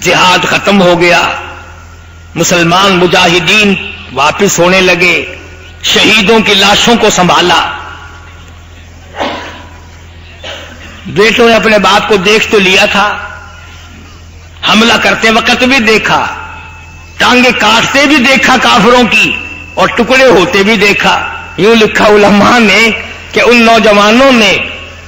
جہاد ختم ہو گیا، مسلمان مجاہدین واپس ہونے لگے، شہیدوں کی لاشوں کو سنبھالا. بیٹوں نے اپنے باپ کو دیکھ تو لیا تھا، حملہ کرتے وقت بھی دیکھا، ٹانگیں کاٹتے بھی دیکھا کافروں کی، اور ٹکڑے ہوتے بھی دیکھا. یوں لکھا علماء نے کہ ان نوجوانوں نے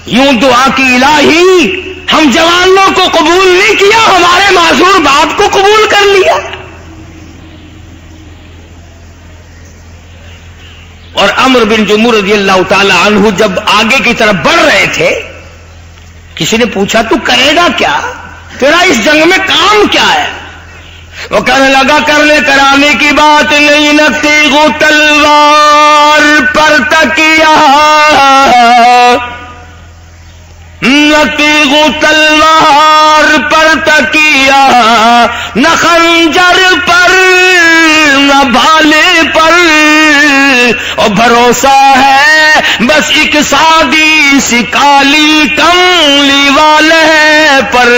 یوں دعا کی، الہی ہم جوانوں کو قبول نہیں کیا، ہمارے معذور باپ کو قبول کر لیا. اور عمر بن جموح رضی اللہ تعالی عنہ جب آگے کی طرف بڑھ رہے تھے، کسی نے پوچھا تو کرے گا کیا، تیرا اس جنگ میں کام کیا ہے؟ وہ کہنے لگا کرنے کرانے کی بات نہیں، نہ تیغ و تلوار پر تکیہ، نہ تیغ و تلوار پر تکیہ، نہ خنجر پر نہ بھالے پر، اور بھروسہ ہے بس ایک سادی سی کالی کملی والے پر.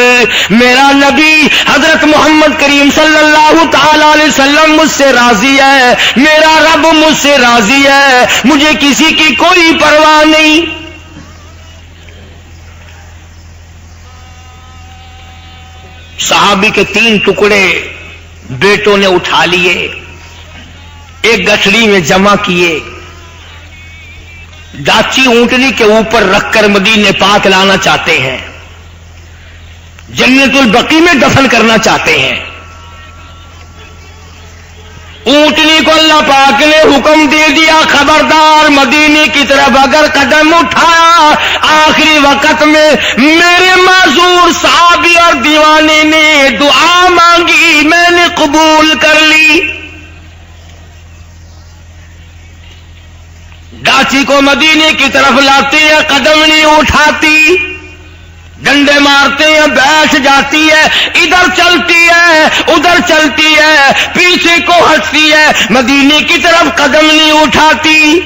میرا نبی حضرت محمد کریم صلی اللہ تعالی علیہ وسلم مجھ سے راضی ہے، میرا رب مجھ سے راضی ہے، مجھے کسی کی کوئی پرواہ نہیں. صحابی کے 3 ٹکڑے بیٹوں نے اٹھا لیے، ایک گٹھڑی میں جمع کیے، ڈاچی اونٹنی کے اوپر رکھ کر مدینے پاک لانا چاہتے ہیں، جنت البقیع میں دفن کرنا چاہتے ہیں. اونٹنی کو اللہ پاک نے حکم دے دیا، خبردار مدینے کی طرف اگر قدم اٹھایا آخری وقت میں میرے معذور صحابی اور دیوانے نے دعا مانگی، میں نے قبول کر لی. ڈاچی کو مدینے کی طرف لاتے ہیں، قدم نہیں اٹھاتی، ڈنڈے مارتے ہیں، بیٹھ جاتی ہے، ادھر چلتی ہے ادھر چلتی ہے، پیچھے کو ہٹتی ہے، مدینے کی طرف قدم نہیں اٹھاتی.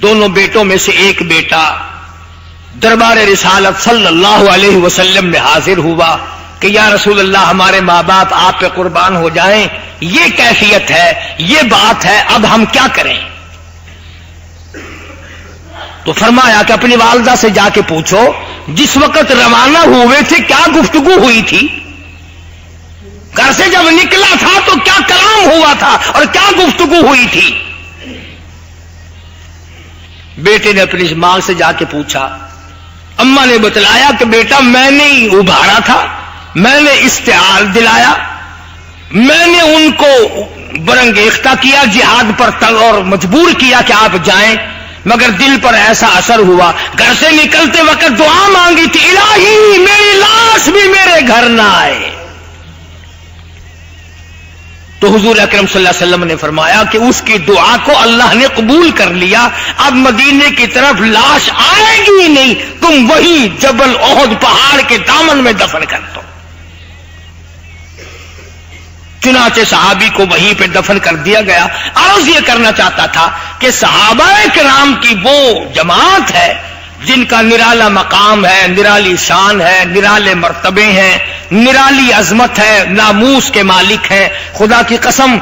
دونوں بیٹوں میں سے ایک بیٹا دربار رسالت صلی اللہ علیہ وسلم میں حاضر ہوا کہ یا رسول اللہ ہمارے ماں باپ آپ پہ قربان ہو جائیں، یہ کیفیت ہے، یہ بات ہے، اب ہم کیا کریں؟ تو فرمایا کہ اپنی والدہ سے جا کے پوچھو جس وقت روانہ ہوئے تھے کیا گفتگو ہوئی تھی، گھر سے جب نکلا تھا تو کیا کلام ہوا تھا اور کیا گفتگو ہوئی تھی. بیٹے نے اپنی ماں سے جا کے پوچھا، اماں نے بتلایا کہ بیٹا میں نے ابھارا تھا، میں نے استعار دلایا، میں نے ان کو برنگیختہ کیا، جہاد پر اور مجبور کیا کہ آپ جائیں، مگر دل پر ایسا اثر ہوا، گھر سے نکلتے وقت دعا مانگی تھی، الہی میری لاش بھی میرے گھر نہ آئے. تو حضور اکرم صلی اللہ علیہ وسلم نے فرمایا کہ اس کی دعا کو اللہ نے قبول کر لیا، اب مدینے کی طرف لاش آئے گی نہیں، تم وہی جبل احد پہاڑ کے دامن میں دفن کر دو. چنانچہ صحابی کو وہیں پہ دفن کر دیا گیا. عرض یہ کرنا چاہتا تھا کہ صحابہ کرام کی وہ جماعت ہے جن کا نرالا مقام ہے، نرالی شان ہے، نرالے مرتبے ہیں، نرالی عظمت ہے، ناموس کے مالک ہیں. خدا کی قسم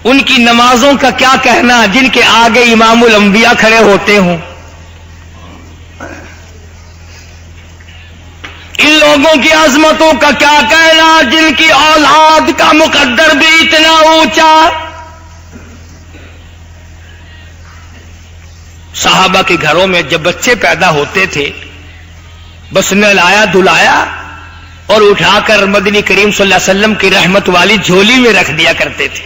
ان کی نمازوں کا کیا کہنا جن کے آگے امام الانبیاء کھڑے ہوتے ہوں. ان لوگوں کی عظمتوں کا کیا کہنا جن کی اولاد کا مقدر بھی اتنا اونچا. صحابہ کے گھروں میں جب بچے پیدا ہوتے تھے بس نہلایا دھلایا اور اٹھا کر مدنی کریم صلی اللہ علیہ وسلم کی رحمت والی جھولی میں رکھ دیا کرتے تھے.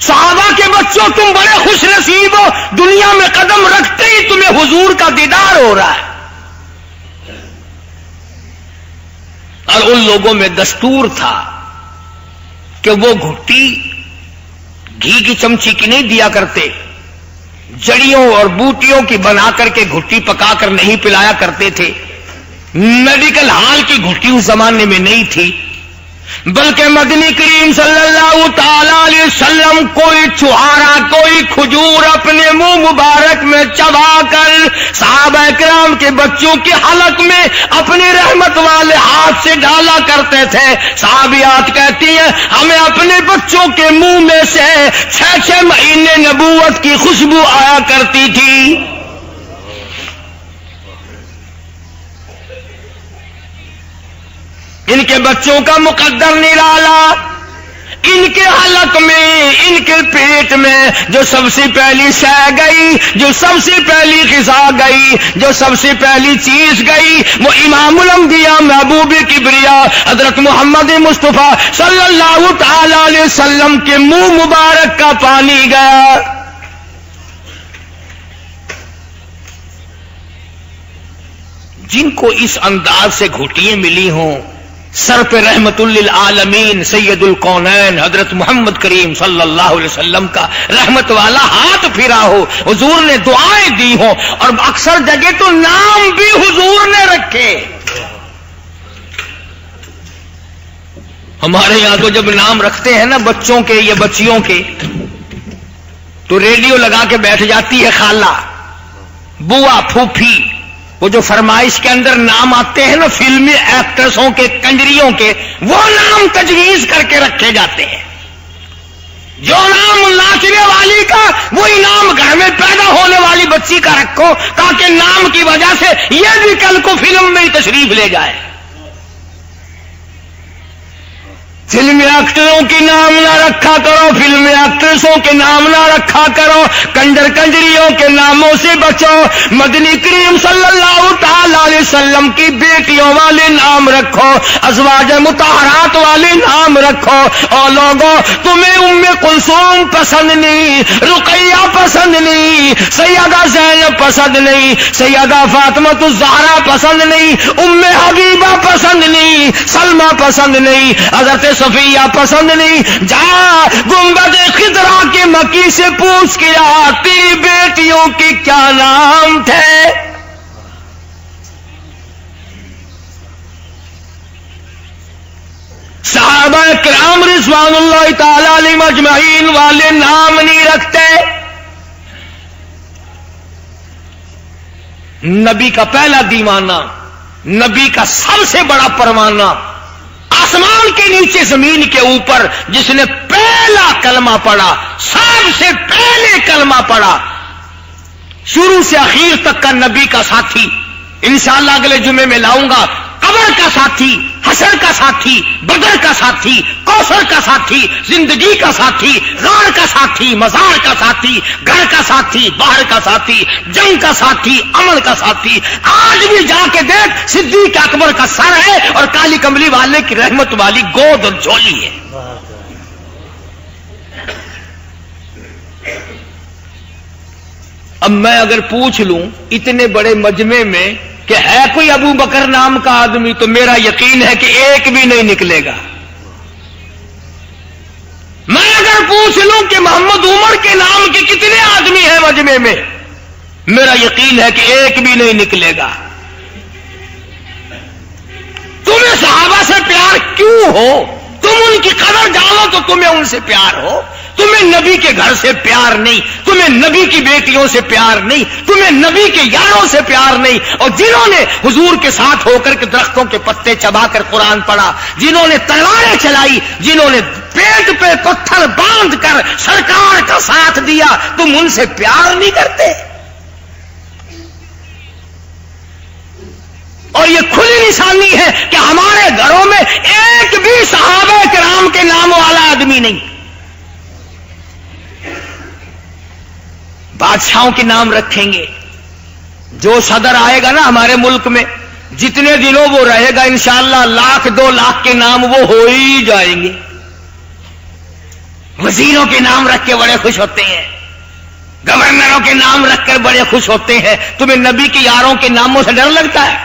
صحابہ کے بچوں تم بڑے خوش نصیب ہو، دنیا میں قدم رکھتے ہی تمہیں حضور کا دیدار ہو رہا ہے. اور ان لوگوں میں دستور تھا کہ وہ گھٹی گھی کی چمچی کی نہیں دیا کرتے، جڑیوں اور بوٹیوں کی بنا کر کے گھٹی پکا کر نہیں پلایا کرتے تھے. میڈیکل ہال کی گھٹی اس زمانے میں نہیں تھی، بلکہ مدنی کریم صلی اللہ تعالی علیہ وسلم کوئی چھہارا کوئی کھجور اپنے منہ مبارک میں چبا کر صحابہ کرام کے بچوں کے حلق میں اپنی رحمت والے ہاتھ سے ڈالا کرتے تھے. صحابیات کہتی ہیں ہمیں اپنے بچوں کے منہ میں سے 6 مہینے نبوت کی خوشبو آیا کرتی تھی. ان کے بچوں کا مقدر نرالا، ان کے حلق میں، ان کے پیٹ میں جو سب سے پہلی شے گئی، جو سب سے پہلی غذا گئی، جو سب سے پہلی چیز گئی، وہ امام الانبیاء محبوب کبریا حضرت محمد مصطفیٰ صلی اللہ تعالی علیہ وسلم کے منہ مبارک کا پانی گیا. جن کو اس انداز سے گھٹیاں ملی ہوں، سر پہ رحمت للعالمین سید الکونین حضرت محمد کریم صلی اللہ علیہ وسلم کا رحمت والا ہاتھ پھرا ہو، حضور نے دعائیں دی ہوں، اور اکثر جگہ تو نام بھی حضور نے رکھے. ہمارے یہاں تو جب نام رکھتے ہیں نا بچوں کے یا بچیوں کے تو ریڈیو لگا کے بیٹھ جاتی ہے خالہ، بوا، پھوپھی. وہ جو فرمائش کے اندر نام آتے ہیں نا فلمی ایکٹرسوں کے، کنجریوں کے، وہ نام تجویز کر کے رکھے جاتے ہیں. جو نام ناچنے والی کا وہی نام گھر میں پیدا ہونے والی بچی کا رکھو، تاکہ نام کی وجہ سے یہ بھی کل کو فلم میں ہی تشریف لے جائے. فلم ایکٹروں کے نام نہ رکھا کرو، فلم ایکٹریسوں کے نام نہ رکھا کرو، کنجر کنجریوں کے ناموں سے بچو. مدنی کریم صلی اللہ تعالی علیہ وسلم کی بیٹیوں والے نام رکھو، ازواج مطہرات والے نام رکھو. اور لوگوں تمہیں ام کلثوم پسند نہیں، رقیہ پسند نہیں، سیدہ زینب پسند نہیں، سیدہ فاطمہ الزہرا پسند نہیں، ام حبیبہ پسند نہیں، سلمہ پسند نہیں، حضرت صفیہ پسند نہیں. جا گنبد خضرا کے مکی سے پوچھ کے آ تیری بیٹیوں کے کیا نام تھے. صحابہ کرام رضوان اللہ تعالی علیہم اجمعین والے نام نہیں رکھتے. نبی کا پہلا دیوانہ، نبی کا سب سے بڑا پروانہ، آسمان کے نیچے زمین کے اوپر جس نے پہلا کلمہ پڑھا، سب سے پہلے کلمہ پڑھا، شروع سے آخر تک کا نبی کا ساتھی، انشاءاللہ اگلے جمعے میں لاؤں گا. قبر کا ساتھی، حشر کا ساتھی، بدر کا ساتھی، کوثر کا ساتھی، زندگی کا ساتھی، غار کا ساتھی، مزار کا ساتھی، گھر کا ساتھی، باہر کا ساتھی، جنگ کا ساتھی، عمل کا ساتھی. آج بھی جا کے دیکھ صدیق اکبر کا سر ہے اور کالی کملی والے کی رحمت والی گود اور جھولی ہے. اب میں اگر پوچھ لوں اتنے بڑے مجمع میں کہ ہے کوئی ابو بکر نام کا آدمی، تو میرا یقین ہے کہ ایک بھی نہیں نکلے گا. میں اگر پوچھ لوں کہ محمد عمر کے نام کے کتنے آدمی ہیں مجمع میں، میرا یقین ہے کہ ایک بھی نہیں نکلے گا. تمہیں صحابہ سے پیار کیوں ہو؟ تم ان کی قدر جانو تو تمہیں ان سے پیار ہو. تمہیں نبی کے گھر سے پیار نہیں، تمہیں نبی کی بیٹیوں سے پیار نہیں، تمہیں نبی کے یاروں سے پیار نہیں، اور جنہوں نے حضور کے ساتھ ہو کر کے درختوں کے پتے چبا کر قرآن پڑھا، جنہوں نے تلواریں چلائی، جنہوں نے پیٹ پہ پتھر باندھ کر سرکار کا ساتھ دیا، تم ان سے پیار نہیں کرتے؟ اور یہ کھلی نشانی ہے کہ ہمارے گھروں میں ایک بھی صحابہ کرام کے نام والا آدمی نہیں۔ بادشاہوں کے نام رکھیں گے، جو صدر آئے گا نا ہمارے ملک میں، جتنے دنوں وہ رہے گا انشاءاللہ 1,00,000 2,00,000 کے نام وہ ہو ہی جائیں گے۔ وزیروں کے نام رکھ کے بڑے خوش ہوتے ہیں، گورنروں کے نام رکھ کر بڑے خوش ہوتے ہیں، تمہیں نبی کے یاروں کے ناموں سے ڈر لگتا ہے؟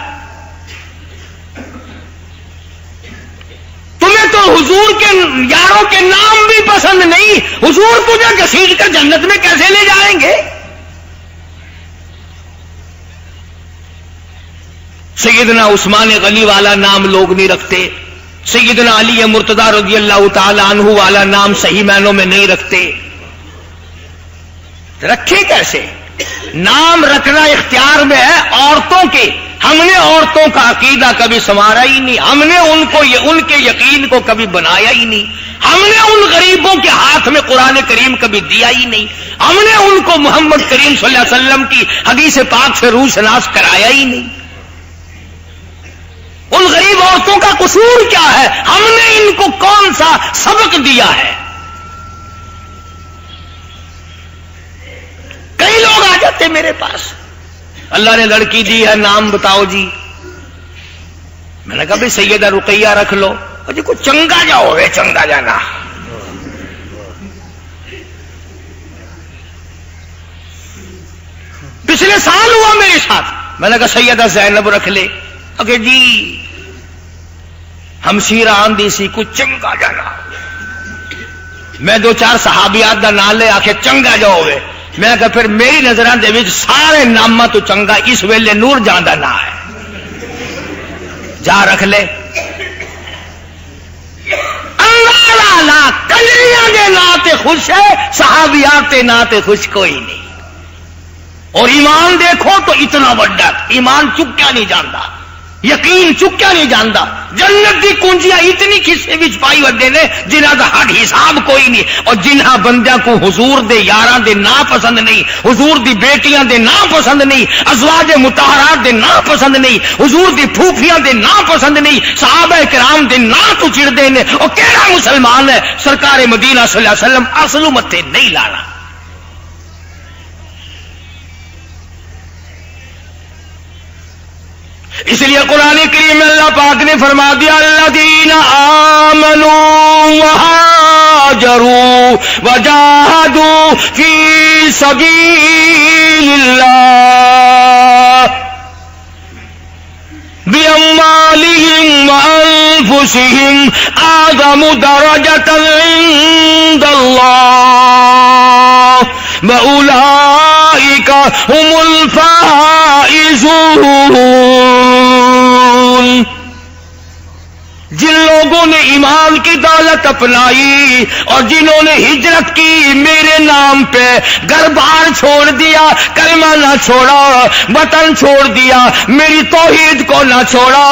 تمہیں تو حضور کے یاروں کے نام بھی پسند نہیں، حضور تجھے گھسیٹ کر جنت میں کیسے لے جائیں گے؟ سیدنا عثمان غنی والا نام لوگ نہیں رکھتے، سیدنا علی مرتضی رضی اللہ تعالی عنہ والا نام صحیح معنوں میں نہیں رکھتے، رکھے کیسے؟ نام رکھنا اختیار میں ہے عورتوں کے، ہم نے عورتوں کا عقیدہ کبھی سنوارا ہی نہیں، ہم نے ان کے یقین کو کبھی بنایا ہی نہیں، ہم نے ان غریبوں کے ہاتھ میں قرآن کریم کبھی دیا ہی نہیں، ہم نے ان کو محمد کریم صلی اللہ علیہ وسلم کی حدیث پاک سے روح شناس کرایا ہی نہیں۔ ان غریب عورتوں کا قصور کیا ہے؟ ہم نے ان کو کون سا سبق دیا ہے؟ کئی لوگ آ جاتے میرے پاس، اللہ نے لڑکی دی ہے، نام بتاؤ جی۔ میں نے کہا بھائی سیدہ رقیہ رکھ لو، اور جی کوئی چنگا جاؤ ہے، چنگا جانا۔ پچھلے سال ہوا میرے ساتھ، میں نے کہا سیدہ زینب رکھ لے، اگر جی ہمشیرہ آندھی سی کچھ چنگا جانا۔ میں 2-4 صحابیات دا نام لے آخر چنگا جاؤ ہے، میں کہا پھر میری نظراں دے وچ سارے نامہ تو چنگا اس ویلے نور جان دا نام ہے، جا رکھ لے۔ اللہ لا کنجریاں دے نا تے خوش ہے، صحابیات دے نا تے خوش کوئی نہیں۔ اور ایمان دیکھو تو اتنا بڑا ایمان چکیا نہیں جاندا، یقین چکیا نہیں جاندا۔ جنت دی کنجیاں اتنی کسے وچ پائی وڈے نے جنہاں دا حد حساب کوئی نہیں، اور جنہاں بندیاں کو حضور دے یاراں دے نا پسند نہیں، حضور دی بیٹیاں دے نا پسند نہیں، ازواج مطہرات دے نا پسند نہیں، حضور دی پھوپھیاں دے نا پسند نہیں، صحابہ کرام دے نا تو چڑھدے نے، اور کیڑا مسلمان ہے سرکار مدینہ صلی اللہ علیہ وسلم اصل متے نہیں لانا۔ اس لیے قرآن کریم میں اللہ پاک نے فرما دیا الذین آمنوا وہاجروا وجاہدوا فی سبیل اللہ بأموالهم وأنفسهم أعظم درجة عند الله وأولئك هم الفائزون۔ جن لوگوں نے ایمان کی دولت اپنائی اور جنہوں نے ہجرت کی میرے نام پہ، گھر بار چھوڑ دیا، کلمہ نہ چھوڑا، وطن چھوڑ دیا، میری توحید کو نہ چھوڑا،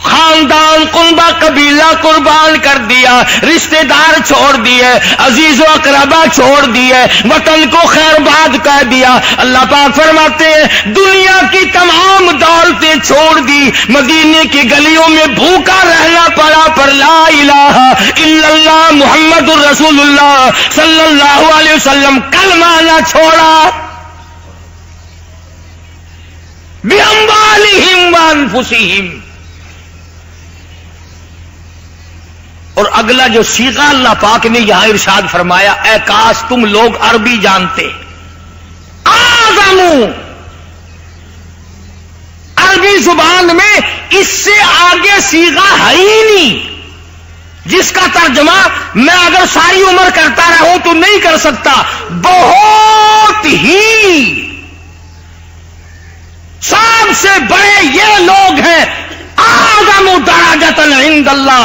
خاندان کنبہ قبیلہ قربان کر دیا، رشتہ دار چھوڑ دیے، عزیز و اقربا چھوڑ دیے، وطن کو خیر باد کہہ دیا۔ اللہ پاک فرماتے ہیں دنیا کی تمام دولتیں چھوڑ دی، مدینے کی گلیوں میں بھوکا رہنا پڑا پر لا الہ الا اللہ محمد الرسول اللہ صلی اللہ علیہ وسلم کلمہ نہ چھوڑا۔ بِأَمْوَالِهِمْ وَأَنفُسِهِمْ۔ اور اگلا جو صیغہ اللہ پاک نے یہاں ارشاد فرمایا، اے کاش تم لوگ عربی جانتے، آزمو، عربی زبان میں اس سے آگے صیغہ ہے ہی نہیں، جس کا ترجمہ میں اگر ساری عمر کرتا رہوں تو نہیں کر سکتا۔ بہت ہی سب سے بڑے یہ لوگ ہیں اعظم درجۃ عند اللہ،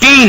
3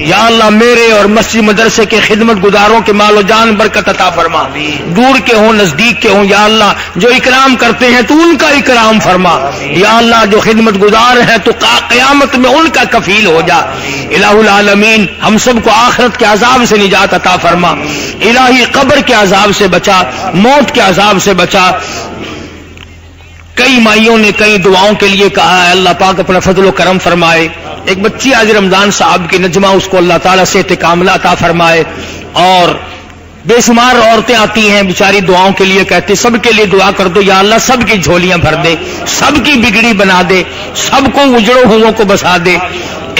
یا اللہ میرے اور مسجد مدرسے کے خدمت گزاروں کے مال و جان برکت عطا فرما، دور کے ہوں نزدیک کے ہوں یا اللہ جو اکرام کرتے ہیں تو ان کا اکرام فرما، یا اللہ جو خدمت گزار ہیں تو قیامت میں ان کا کفیل ہو جا۔ الہ العالمین ہم سب کو آخرت کے عذاب سے نجات عطا فرما، الہی قبر کے عذاب سے بچا، موت کے عذاب سے بچا۔ کئی مائیوں نے کئی دعاؤں کے لیے کہا ہے، اللہ پاک اپنا فضل و کرم فرمائے۔ ایک بچی آج رمضان صاحب کی نجمہ، اس کو اللہ تعالیٰ صحت کاملہ عطا فرمائے، اور بے شمار عورتیں آتی ہیں بیچاری دعاؤں کے لیے کہتے سب کے لیے دعا کر دو، یا اللہ سب کی جھولیاں بھر دے، سب کی بگڑی بنا دے، سب کو اجڑوں ہووں کو بسا دے۔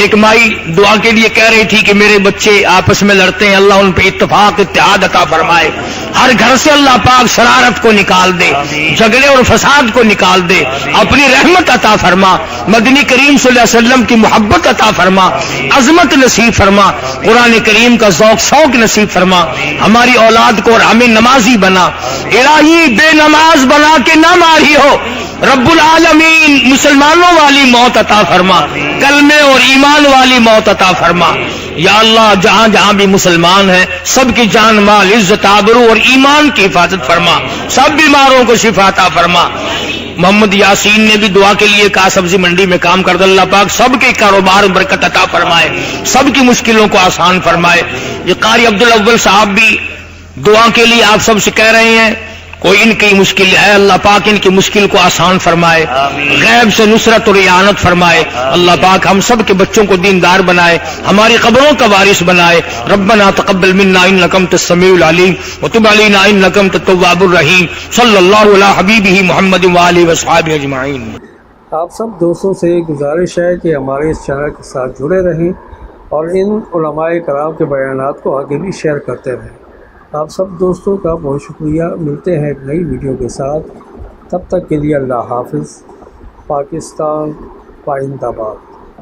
ایک مائی دعا کے لیے کہہ رہی تھی کہ میرے بچے آپس میں لڑتے ہیں، اللہ ان پہ اتفاق اتحاد عطا فرمائے، ہر گھر سے اللہ پاک شرارت کو نکال دے، جھگڑے اور فساد کو نکال دے، اپنی رحمت عطا فرما، مدنی کریم صلی اللہ علیہ وسلم کی محبت عطا فرما، عظمت نصیب فرما، قرآن کریم کا ذوق شوق نصیب فرما، ہماری اولاد کو اور ہمیں نمازی بنا، الہی بے نماز بنا کے نہ ماری ہو، رب العالمین مسلمانوں والی موت عطا فرما، کلمے اور ایمان والی موت عطا فرما، یا اللہ جہاں جہاں بھی مسلمان ہیں سب کی جان مال عزت آبرو اور ایمان کی حفاظت فرما، سب بیماروں کو شفا عطا فرما۔ محمد یاسین نے بھی دعا کے لیے کہا سبزی منڈی میں کام کرتا، اللہ پاک سب کے کاروبار میں برکت عطا فرمائے، سب کی مشکلوں کو آسان فرمائے۔ یہ قاری عبدالاول صاحب بھی دعا کے لیے آپ سب سے کہہ رہے ہیں، کوئی ان کی مشکل ہے اللہ پاک ان کی مشکل کو آسان فرمائے، غیب سے نصرت اور اعانت فرمائے، اللہ پاک ہم سب کے بچوں کو دیندار بنائے، ہماری قبروں کا وارث بنائے۔ ربنا تقبل منا انک انت السمیع العلیم وتب علینا انک انت التواب الرحیم، صلی اللہ علی حبیبہ محمد وآلہ وصحبہ اجمعین۔ آپ سب دوستوں سے گزارش ہے کہ ہمارے اس چینل کے ساتھ جڑے رہیں اور ان علماء کرام کے بیانات کو آگے بھی شیئر کرتے رہیں۔ آپ سب دوستوں کا بہت شکریہ، ملتے ہیں ایک نئی ویڈیو کے ساتھ، تب تک کے لیے اللہ حافظ۔ پاکستان پائندہ باد۔